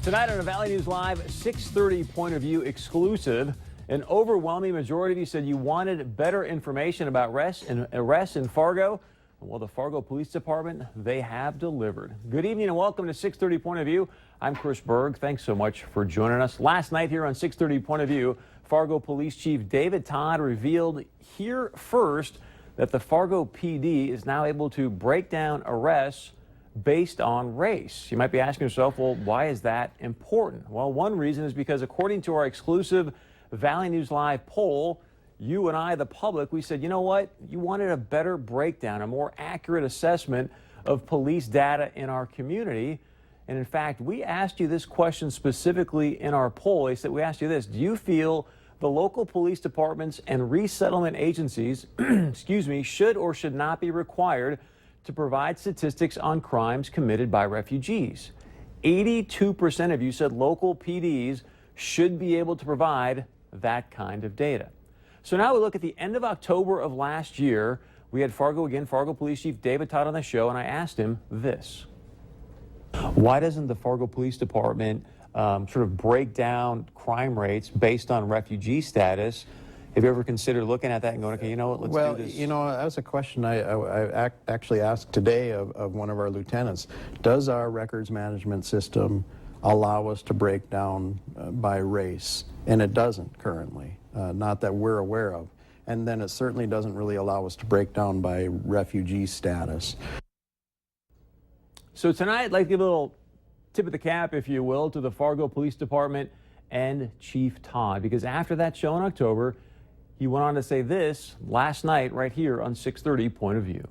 Tonight on a Valley News Live 6:30 Point of View exclusive, an overwhelming majority of you said you wanted better information about arrests in Fargo. Well, the Fargo Police Department, they have delivered. Good evening and welcome to 6:30 Point of View. I'm Chris Berg. Thanks so much for joining us. Last night here on 6:30 Point of View, Fargo Police Chief David Todd revealed here first that the Fargo PD is now able to break down arrests based on race. You might be asking yourself, well, why is that important? Well, one reason is because according to our exclusive Valley News Live poll, you and I, the public, we said, you know what? You wanted a better breakdown, a more accurate assessment of police data in our community. And in fact, we asked you this question specifically in our poll. We asked you this: do you feel the local police departments and resettlement agencies, should or should not be required to provide statistics on crimes committed by refugees? 82% of you said local PDs should be able to provide that kind of data. So now we look at the end of October of last year. We had Fargo Police Chief David Todd on the show, and I asked him this: why doesn't the Fargo Police Department sort of break down crime rates based on refugee status? Have you ever considered looking at that and going, okay, you know what, let's do this? Well, you know, that was a question I actually asked today of one of our lieutenants. Does our records management system allow us to break down by race? And it doesn't currently, not that we're aware of. And then it certainly doesn't really allow us to break down by refugee status. So tonight, I'd like to give a little tip of the cap, if you will, to the Fargo Police Department and Chief Todd, because after that show in October, he went on to say this last night right here on 6:30 Point of View.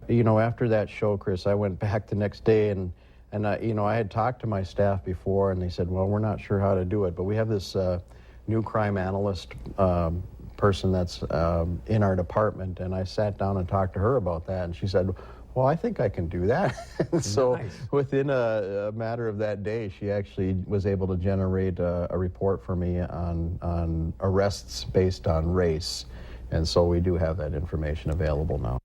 You know, after that show, Chris, I went back the next day and I had talked to my staff before, and they said, well, we're not sure how to do it, but we have this new crime analyst person that's in our department, and I sat down and talked to her about that, and she said, well, I think I can do that. So nice. Within a matter of that day, she actually was able to generate a report for me on arrests based on race. And so we do have that information available now.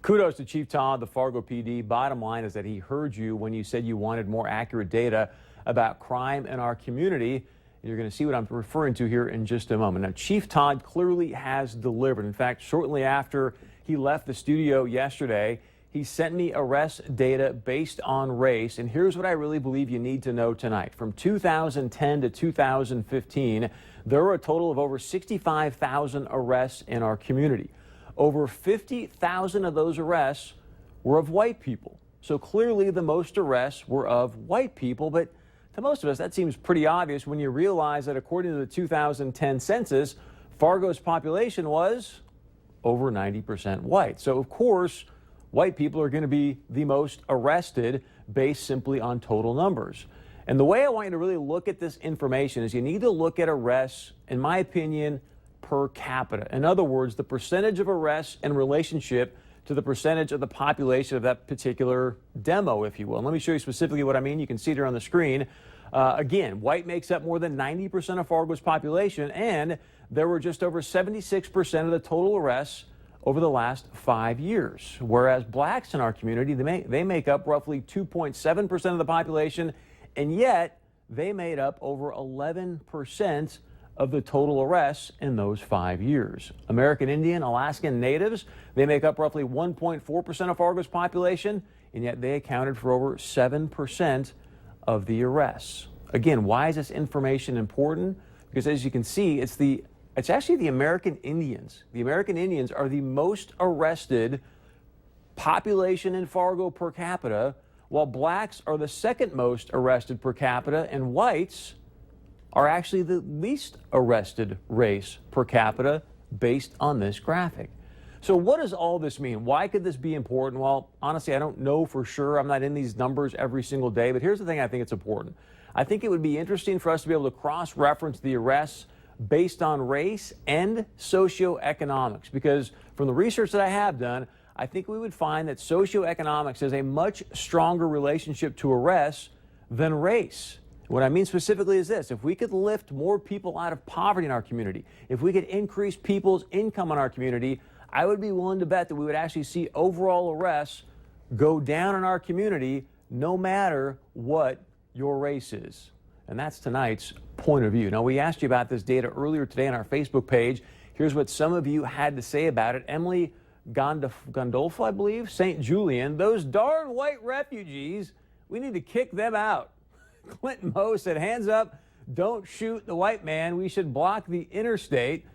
Kudos to Chief Todd, the Fargo PD. Bottom line is that he heard you when you said you wanted more accurate data about crime in our community. And you're going to see what I'm referring to here in just a moment. Now, Chief Todd clearly has delivered. In fact, shortly after he left the studio yesterday, he sent me arrest data based on race. And here's what I really believe you need to know tonight. From 2010 to 2015, there were a total of over 65,000 arrests in our community. Over 50,000 of those arrests were of white people. So clearly the most arrests were of white people, but to most of us that seems pretty obvious when you realize that according to the 2010 census, Fargo's population was over 90% white. So of course, white people are going to be the most arrested based simply on total numbers. And the way I want you to really look at this information is you need to look at arrests, in my opinion, per capita. In other words, the percentage of arrests in relationship to the percentage of the population of that particular demo, if you will. And let me show you specifically what I mean. You can see it here on the screen. Again, white makes up more than 90% of Fargo's population, and there were just over 76% of the total arrests over the last 5 years. Whereas blacks in our community, they make up roughly 2.7% of the population, and yet they made up over 11% of the total arrests in those 5 years. American Indian, Alaskan Natives, they make up roughly 1.4% of Fargo's population, and yet they accounted for over 7% of the arrests. Again, why is this information important? Because as you can see, it's actually the American Indians. The American Indians are the most arrested population in Fargo per capita, while blacks are the second most arrested per capita, and whites are actually the least arrested race per capita based on this graphic. So what does all this mean? Why could this be important? Well, honestly, I don't know for sure. I'm not in these numbers every single day, but here's the thing I think it's important. I think it would be interesting for us to be able to cross-reference the arrests based on race and socioeconomics, because from the research that I have done, I think we would find that socioeconomics has a much stronger relationship to arrests than race. What I mean specifically is this: if we could lift more people out of poverty in our community, if we could increase people's income in our community, I would be willing to bet that we would actually see overall arrests go down in our community, no matter what your race is. And that's tonight's point of view. Now, we asked you about this data earlier today on our Facebook page. Here's what some of you had to say about it. Emily Gondolfo, I believe, St. Julian, those darn white refugees, we need to kick them out. Clinton Moe said, hands up, don't shoot the white man. We should block the interstate.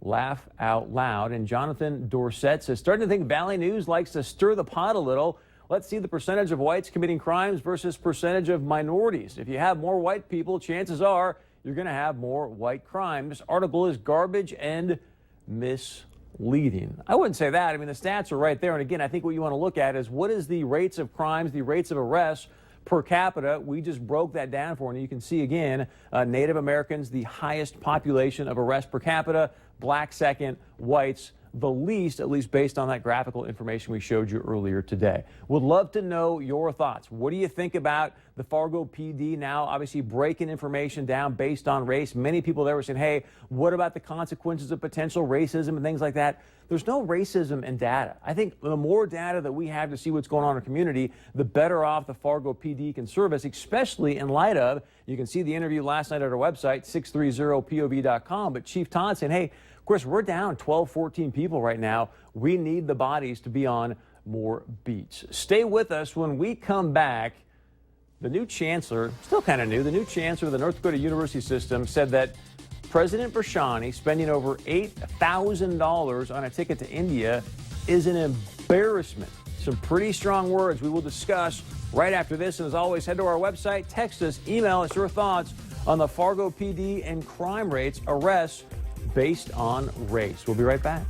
Laugh out loud. And Jonathan Dorset says, starting to think Valley News likes to stir the pot a little. Let's see the percentage of whites committing crimes versus percentage of minorities. If you have more white people, chances are you're going to have more white crime. This article is garbage and misleading. I wouldn't say that. I mean, the stats are right there. And again, I think what you want to look at is what is the rates of crimes, the rates of arrests per capita. We just broke that down for you. You can see again, Native Americans, the highest population of arrests per capita, black second, whites the least, at least based on that graphical information we showed you earlier today. Would love to know your thoughts. What do you think about the Fargo PD now obviously breaking information down based on race? Many people there were saying, hey, what about the consequences of potential racism and things like that? There's no racism in data. I think the more data that we have to see what's going on in our community, the better off the Fargo PD can serve us, especially in light of, you can see the interview last night at our website, 630pov.com, but Chief Todd saying, hey, of course, we're down 12, 14 people right now. We need the bodies to be on more beats. Stay with us. When we come back, the new chancellor, still kind of new, the new chancellor of the North Dakota University System said that President Bershani spending over $8,000 on a ticket to India is an embarrassment. Some pretty strong words we will discuss right after this. And as always, head to our website, text us, email us your thoughts on the Fargo PD and crime rates, arrests based on race. We'll be right back.